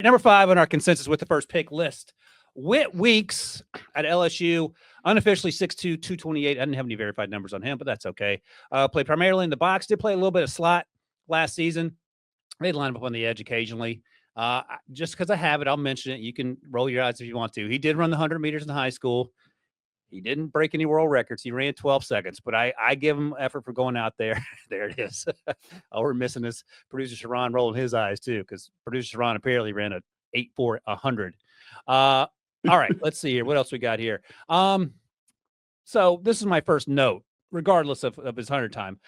Number 5 on our consensus with the first pick list, Whit Weeks at LSU, unofficially 6'2", 228. I didn't have any verified numbers on him, but that's okay. Played primarily in the box, did play a little bit of slot last season. They'd line him up on the edge occasionally. Just because I have it, I'll mention it. You can roll your eyes if you want to. He did run the 100 meters in high school. He didn't break any world records. He ran 12 seconds, but I give him effort for going out there. There it is. Oh, we're missing this. Producer Sharon rolling his eyes too, because producer Sharon apparently ran a 8.4 100. All right, let's see here. What else we got here? So this is my first note, regardless of his 100 time.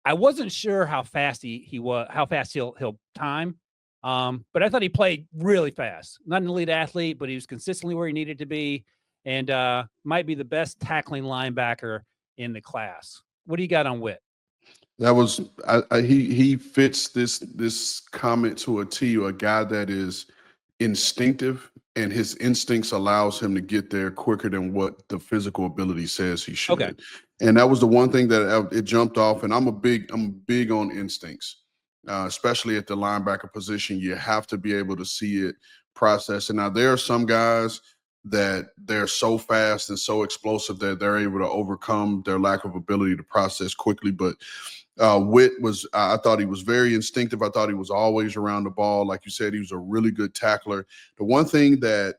I wasn't sure how fast he was, how fast he'll time. But I thought he played really fast. Not an elite athlete, but he was consistently where he needed to be. And might be the best tackling linebacker in the class. What do you got on Whit? That was he fits this comment to a T. A guy that is instinctive, and his instincts allows him to get there quicker than what the physical ability says he should. Okay. And that was the one thing that it jumped off. And I'm big on instincts, especially at the linebacker position. You have to be able to see it, process it. Now there are some guys that they're so fast and so explosive that they're able to overcome their lack of ability to process quickly. But Whit I thought he was very instinctive. I thought he was always around the ball. Like you said, he was a really good tackler. The one thing that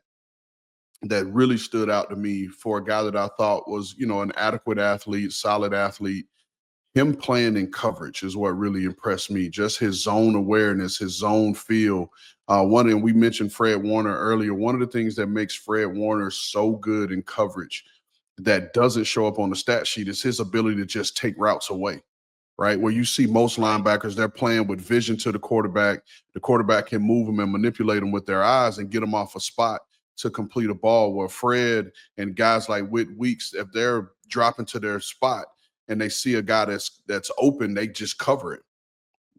really stood out to me for a guy that I thought was, an adequate athlete, solid athlete, him playing in coverage is what really impressed me. Just his zone awareness, his zone feel. And we mentioned Fred Warner earlier. One of the things that makes Fred Warner so good in coverage that doesn't show up on the stat sheet is his ability to just take routes away, right? Where you see most linebackers, they're playing with vision to the quarterback. The quarterback can move them and manipulate them with their eyes and get them off a spot to complete a ball, where Fred and guys like Whit Weeks, if they're dropping to their spot and they see a guy that's open, they just cover it.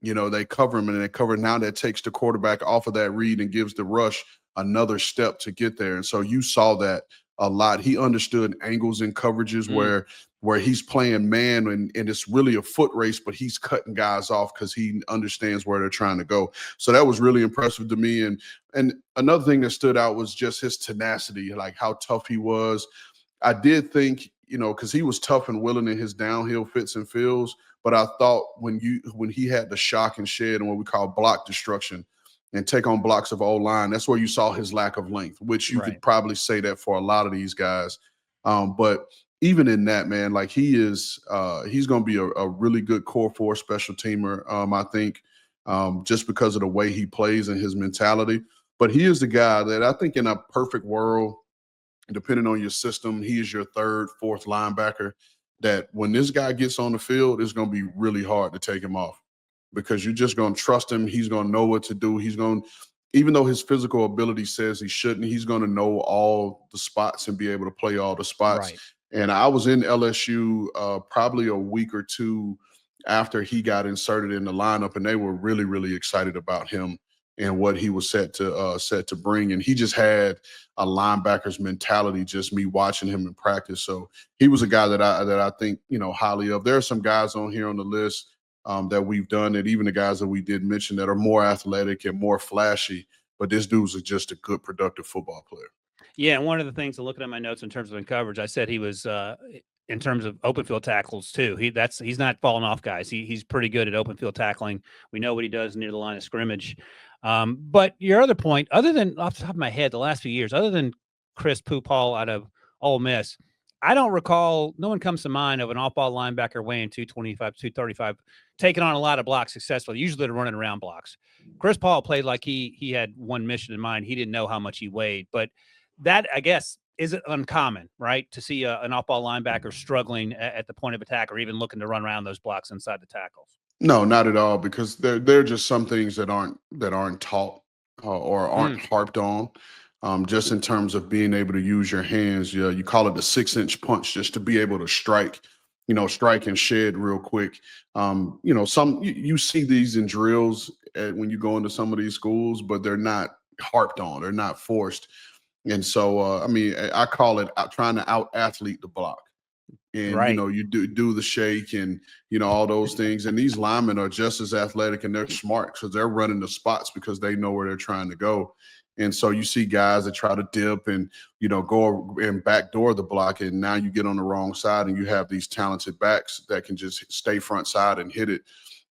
They cover him, and they cover. Now that takes the quarterback off of that read and gives the rush another step to get there. And so you saw that a lot. He understood angles and coverages where he's playing man and it's really a foot race, but he's cutting guys off because he understands where they're trying to go. So that was really impressive to me. And another thing that stood out was just his tenacity, like how tough he was. I did think, because he was tough and willing in his downhill fits and feels, but I thought when he had the shock and shed and what we call block destruction and take on blocks of O-line, that's where you saw his lack of length, which you could probably say that for a lot of these guys. But even in that, man, like he's going to be a really good core four special teamer, I think, just because of the way he plays and his mentality. But he is the guy that I think in a perfect world, depending on your system, he is your third, fourth linebacker, that when this guy gets on the field, it's going to be really hard to take him off because you're just going to trust him. He's going to know what to do. Even though his physical ability says he shouldn't, he's going to know all the spots and be able to play all the spots. Right. And I was in LSU probably a week or two after he got inserted in the lineup, and they were really, really excited about him and what he was set to bring. And he just had a linebacker's mentality, just me watching him in practice. So he was a guy that I think, highly of. There are some guys on here on the list that we've done, and even the guys that we did mention that are more athletic and more flashy, but this dude's just a good, productive football player. Yeah, and one of the things, looking at my notes in terms of coverage, I said he was in terms of open field tackles too. He's not falling off guys. He's pretty good at open field tackling. We know what he does near the line of scrimmage. But your other point, other than off the top of my head, the last few years, other than Chris Poophall out of Ole Miss, I don't recall, no one comes to mind of an off-ball linebacker weighing 225, 235, taking on a lot of blocks successfully. Usually they're running around blocks. Chris Paul played like he had one mission in mind. He didn't know how much he weighed, but that, I guess, isn't uncommon, right? To see an off-ball linebacker struggling at the point of attack or even looking to run around those blocks inside the tackles. No, not at all, because there are just some things that aren't taught or aren't harped on. Just in terms of being able to use your hands, you call it the 6-inch punch, just to be able to strike and shed real quick. You see these in drills when you go into some of these schools, but they're not harped on, they're not forced. And so, I call it trying to out-athlete the block. And, you do the shake and, all those things. And these linemen are just as athletic and they're smart because they're running the spots because they know where they're trying to go. And so you see guys that try to dip and, go and backdoor the block. And now you get on the wrong side and you have these talented backs that can just stay front side and hit it.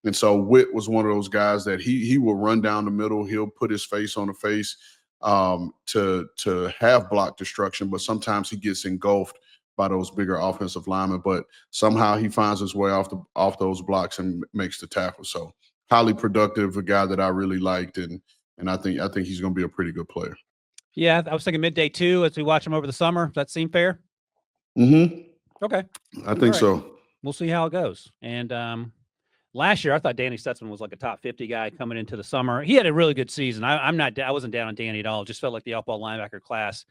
And so Whit was one of those guys that he will run down the middle. He'll put his face on the face to have block destruction, but sometimes he gets engulfed by those bigger offensive linemen. But somehow he finds his way off those blocks and makes the tackle. So highly productive, a guy that I really liked, and I think he's going to be a pretty good player. Yeah, I was thinking midday too as we watch him over the summer. Does that seem fair? Mm-hmm. Okay, I think so. We'll see how it goes. And last year, I thought Danny Stutzman was like a top 50 guy coming into the summer. He had a really good season. I wasn't down on Danny at all. Just felt like the off-ball linebacker class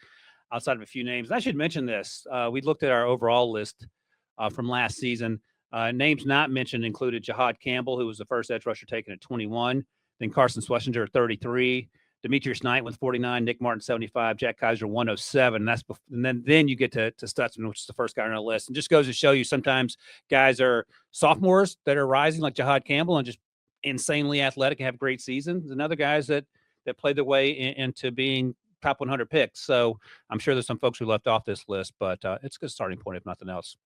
outside of a few names. And I should mention this. We looked at our overall list from last season. Names not mentioned included Jahad Campbell, who was the first edge rusher taken at 21. Then Carson Schlesinger at 33. Demetrius Knight with 49. Nick Martin 75. Jack Kaiser 107. And then you get to Stutzman, which is the first guy on our list. And just goes to show you sometimes guys are sophomores that are rising like Jahad Campbell and just insanely athletic and have great seasons. And other guys that play their way into being top 100 picks. So I'm sure there's some folks who left off this list, but it's a good starting point if nothing else.